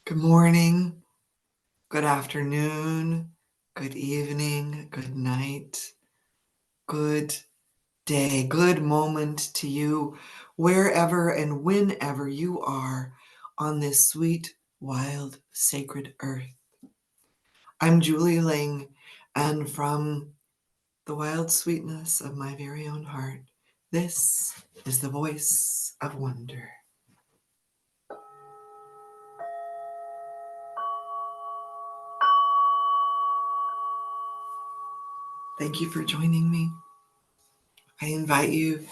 Good morning, good afternoon, good evening, good night, good day, good moment to you, wherever and whenever you are on this sweet, wild, sacred earth. I'm Julie Ling, and from the wild sweetness of my very own heart, this is the voice of wonder. Thank you for joining me. I invite you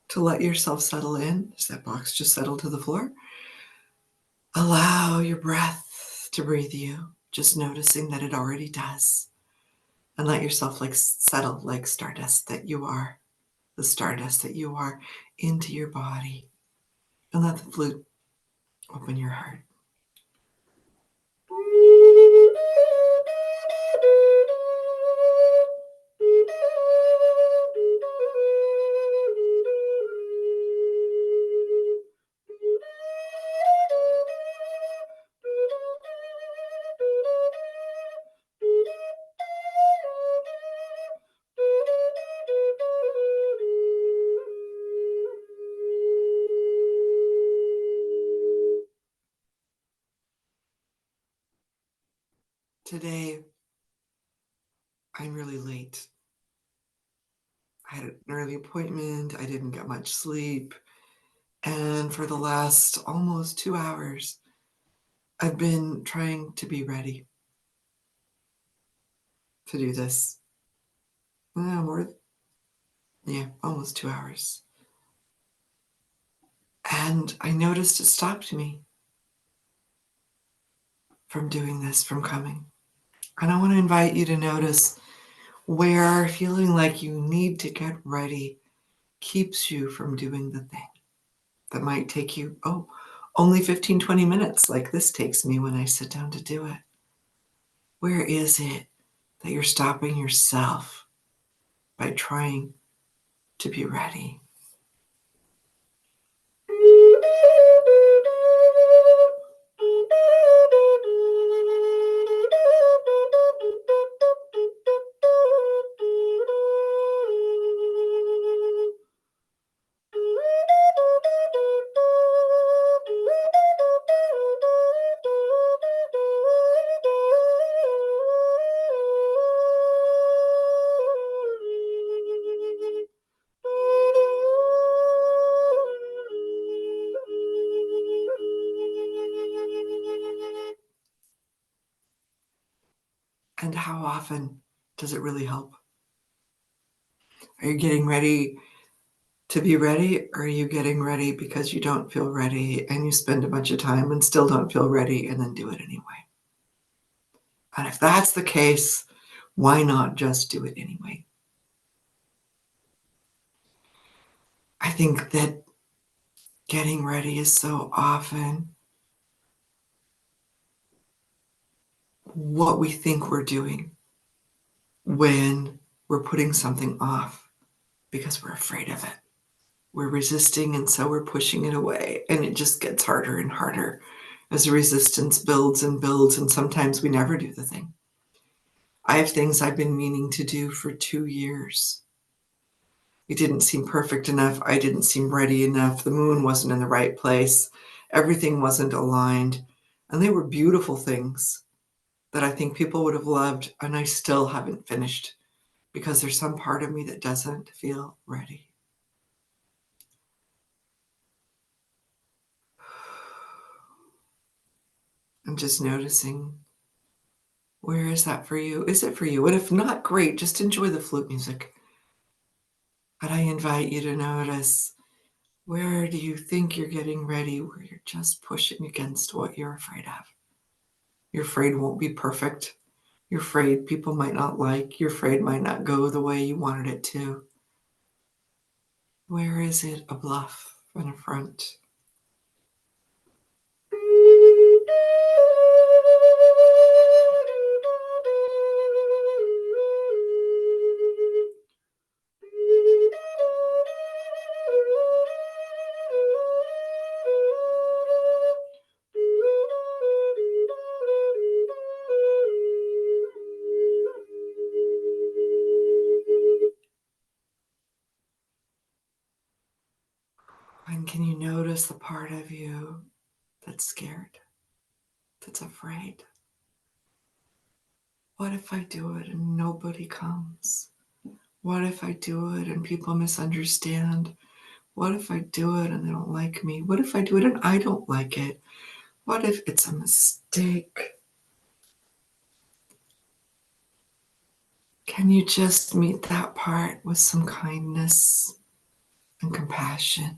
to let yourself settle in. Does that box just settle to the floor? Allow your breath to breathe you, just noticing that it already does. And let yourself settle like stardust that you are, the stardust that you are, into your body. And let the flute open your heart. Today, I'm really late. I had an early appointment. I didn't get much sleep. And for the last almost 2 hours, I've been trying to be ready to do this. Almost 2 hours. And I noticed it stopped me from doing this, from coming. And I want to invite you to notice where feeling like you need to get ready keeps you from doing the thing that might take you, only 15, 20 minutes, like this takes me when I sit down to do it. Where is it that you're stopping yourself by trying to be ready? And how often does it really help? Are you getting ready to be ready, or are you getting ready because you don't feel ready and you spend a bunch of time and still don't feel ready and then do it anyway? And if that's the case, why not just do it anyway? I think that getting ready is so often what we think we're doing when we're putting something off because we're afraid of it. We're resisting, and so we're pushing it away, and it just gets harder and harder as the resistance builds and builds, and sometimes we never do the thing. I have things I've been meaning to do for 2 years. It didn't seem perfect enough. I didn't seem ready enough. The moon wasn't in the right place. Everything wasn't aligned. And they were beautiful things that I think people would have loved, and I still haven't finished because there's some part of me that doesn't feel ready. I'm just noticing, where is that for you? Is it for you? And if not, great, just enjoy the flute music. But I invite you to notice, where do you think you're getting ready, where you're just pushing against what you're afraid of? You're afraid it won't be perfect. You're afraid people might not like. You're afraid it might not go the way you wanted it to. Where is it a bluff and a front? And can you notice the part of you that's scared, that's afraid? What if I do it and nobody comes? What if I do it and people misunderstand? What if I do it and they don't like me? What if I do it and I don't like it? What if it's a mistake? Can you just meet that part with some kindness and compassion?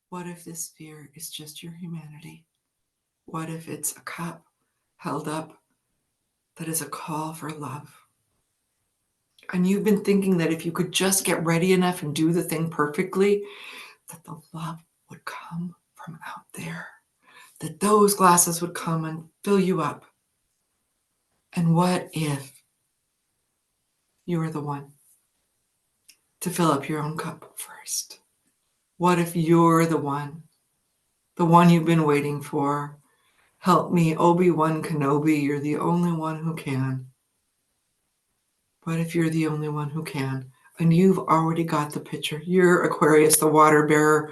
What if this fear is just your humanity? What if it's a cup held up that is a call for love? And you've been thinking that if you could just get ready enough and do the thing perfectly, that the love would come from out there, that those glasses would come and fill you up. And what if you were the one to fill up your own cup first? What if you're the one you've been waiting for? Help me, Obi-Wan Kenobi, you're the only one who can. What if you're the only one who can? And you've already got the pitcher. You're Aquarius, the water bearer,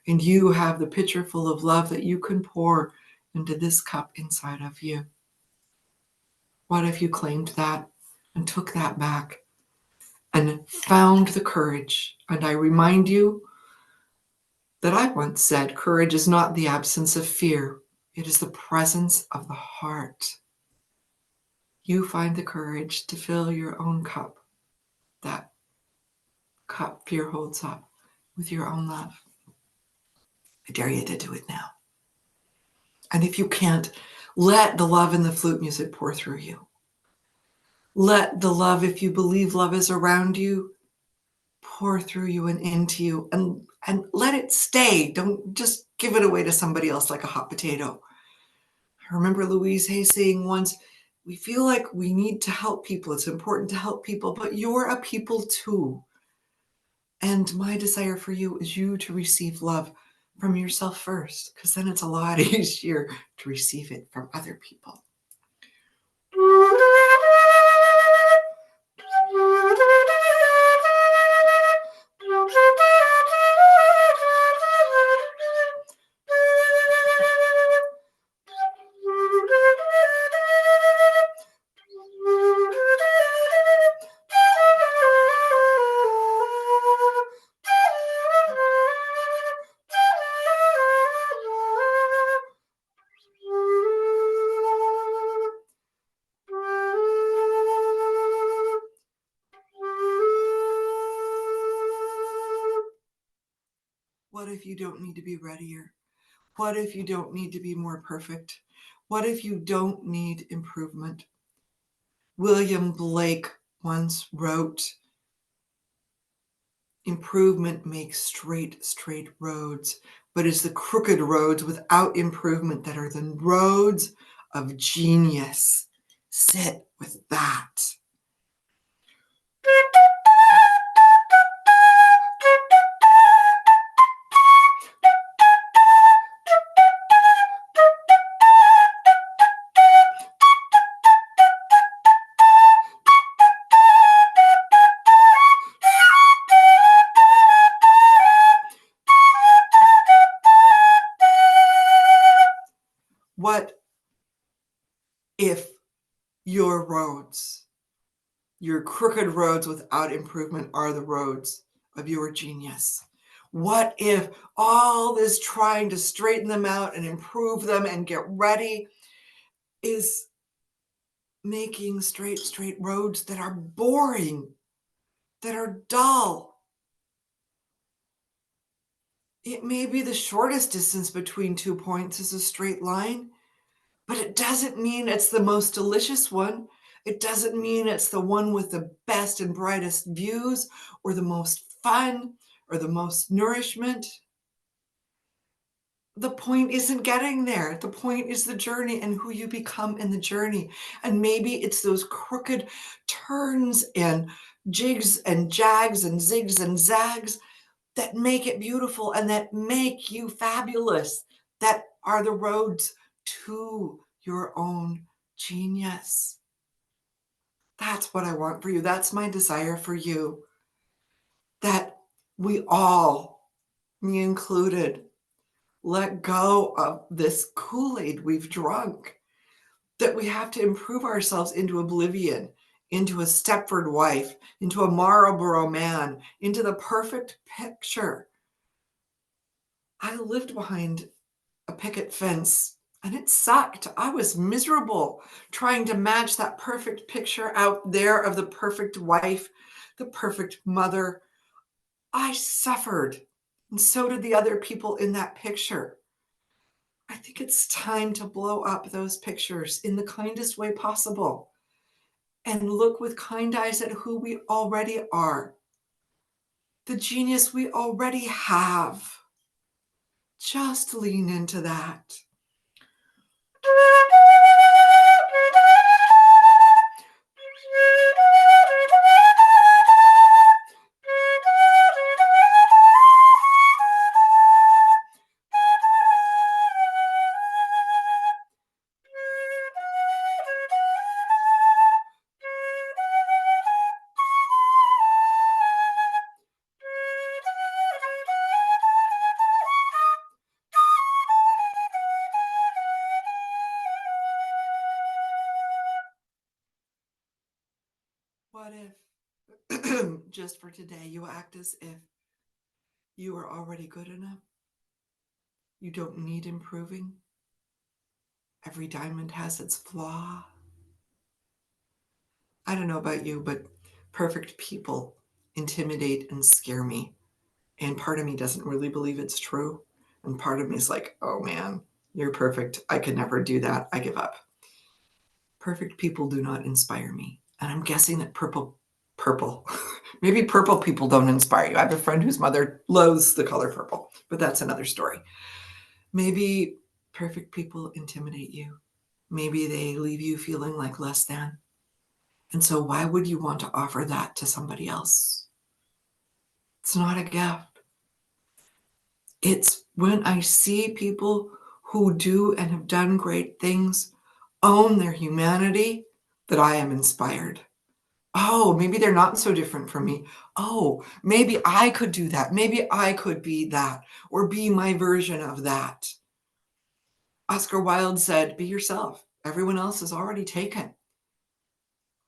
and you have the pitcher full of love that you can pour into this cup inside of you. What if you claimed that and took that back and found the courage? And I remind you that I once said, courage is not the absence of fear. It is the presence of the heart. You find the courage to fill your own cup, that cup fear holds up, with your own love. I dare you to do it now. And if you can't, let the love in the flute music pour through you. Let the love, if you believe love is around you, pour through you and into you, and let it stay. Don't just give it away to somebody else like a hot potato. I remember Louise Hay saying once, we feel like we need to help people. It's important to help people, but you're a people too. And my desire for you is you to receive love from yourself first, because then it's a lot easier to receive it from other people. What if you don't need to be readier? What if you don't need to be more perfect? What if you don't need improvement? William Blake once wrote, improvement makes straight roads, but it's the crooked roads without improvement that are the roads of genius. Sit with that. What if your roads, your crooked roads without improvement, are the roads of your genius? What if all this trying to straighten them out and improve them and get ready is making straight roads that are boring, that are dull? It may be the shortest distance between 2 points is a straight line, but it doesn't mean it's the most delicious one. It doesn't mean it's the one with the best and brightest views or the most fun or the most nourishment. The point isn't getting there. The point is the journey and who you become in the journey. And maybe it's those crooked turns and jigs and jags and zigs and zags that make it beautiful and that make you fabulous, that are the roads to your own genius. That's what I want for you. That's my desire for you. That we all, me included, let go of this Kool-Aid we've drunk, that we have to improve ourselves into oblivion, into a Stepford wife, into a Marlboro man, into the perfect picture. I lived behind a picket fence and it sucked. I was miserable trying to match that perfect picture out there of the perfect wife, the perfect mother. I suffered, and so did the other people in that picture. I think it's time to blow up those pictures in the kindest way possible and look with kind eyes at who we already are, the genius we already have. Just lean into that. What if, just for today, you act as if you are already good enough? You don't need improving. Every diamond has its flaw. I don't know about you, but perfect people intimidate and scare me. And part of me doesn't really believe it's true. And part of me is like, oh man, you're perfect. I could never do that. I give up. Perfect people do not inspire me. And I'm guessing that purple, maybe purple people don't inspire you. I have a friend whose mother loathes the color purple, but that's another story. Maybe perfect people intimidate you. Maybe they leave you feeling like less than. And so why would you want to offer that to somebody else? It's not a gift. It's when I see people who do and have done great things own their humanity that I am inspired. Oh, maybe they're not so different from me. Oh, maybe I could do that. Maybe I could be that or be my version of that. Oscar Wilde said, be yourself. Everyone else is already taken.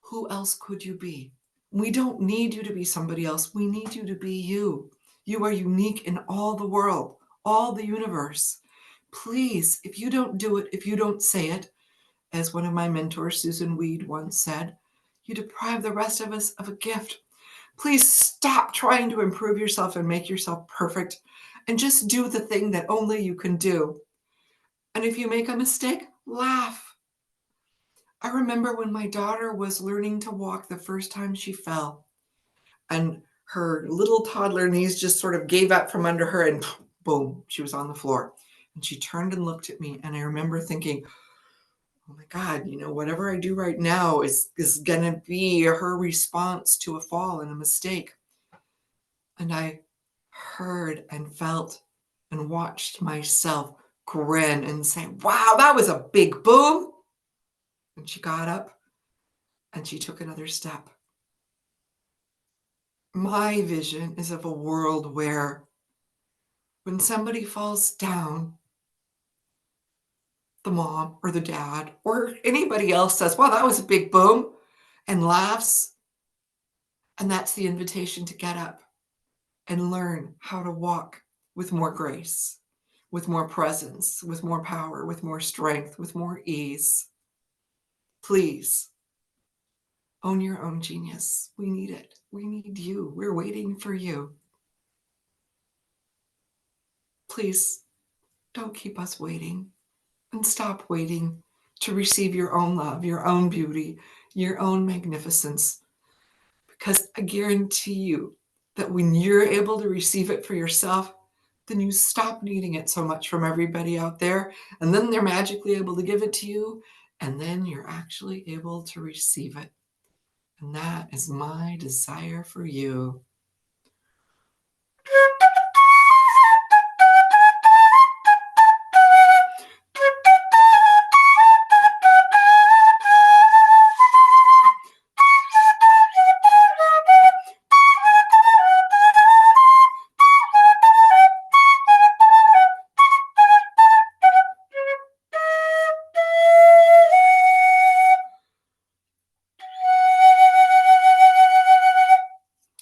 Who else could you be? We don't need you to be somebody else. We need you to be you. You are unique in all the world, all the universe. Please, if you don't do it, if you don't say it, as one of my mentors, Susan Weed, once said, you deprive the rest of us of a gift. Please stop trying to improve yourself and make yourself perfect and just do the thing that only you can do. And if you make a mistake, laugh. I remember when my daughter was learning to walk the first time she fell, and her little toddler knees just sort of gave up from under her, and boom, she was on the floor. And she turned and looked at me, and I remember thinking, oh my God, whatever I do right now is going to be her response to a fall and a mistake. And I heard and felt and watched myself grin and say, wow, that was a big boom. And she got up and she took another step. My vision is of a world where when somebody falls down, the mom or the dad or anybody else says, wow, that was a big boom, and laughs. And that's the invitation to get up and learn how to walk with more grace, with more presence, with more power, with more strength, with more ease. Please own your own genius. We need it. We need you. We're waiting for you. Please don't keep us waiting, and stop waiting to receive your own love, your own beauty, your own magnificence. Because I guarantee you that when you're able to receive it for yourself, then you stop needing it so much from everybody out there, and then they're magically able to give it to you, and then you're actually able to receive it. And that is my desire for you.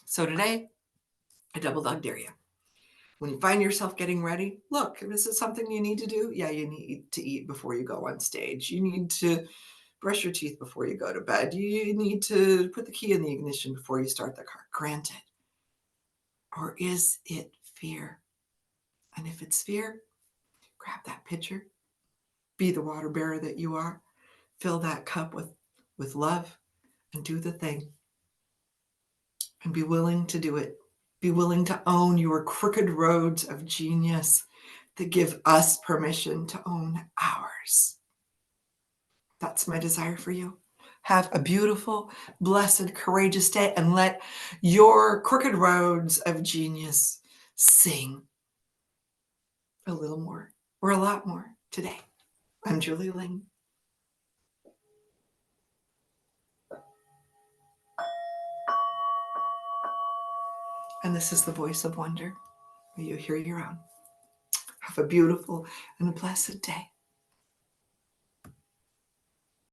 So today, I double dog dare you. When you find yourself getting ready, look, if this is something you need to do, yeah, you need to eat before you go on stage. You need to brush your teeth before you go to bed. You need to put the key in the ignition before you start the car. Granted. Or is it fear? And if it's fear, grab that pitcher. Be the water bearer that you are. Fill that cup with love and do the thing. And be willing to do it. Be willing to own your crooked roads of genius that give us permission to own ours. That's my desire for you. Have a beautiful, blessed, courageous day, and let your crooked roads of genius sing a little more or a lot more today. I'm Julie Ling. And this is the voice of wonder. May you hear your own. Have a beautiful and a blessed day.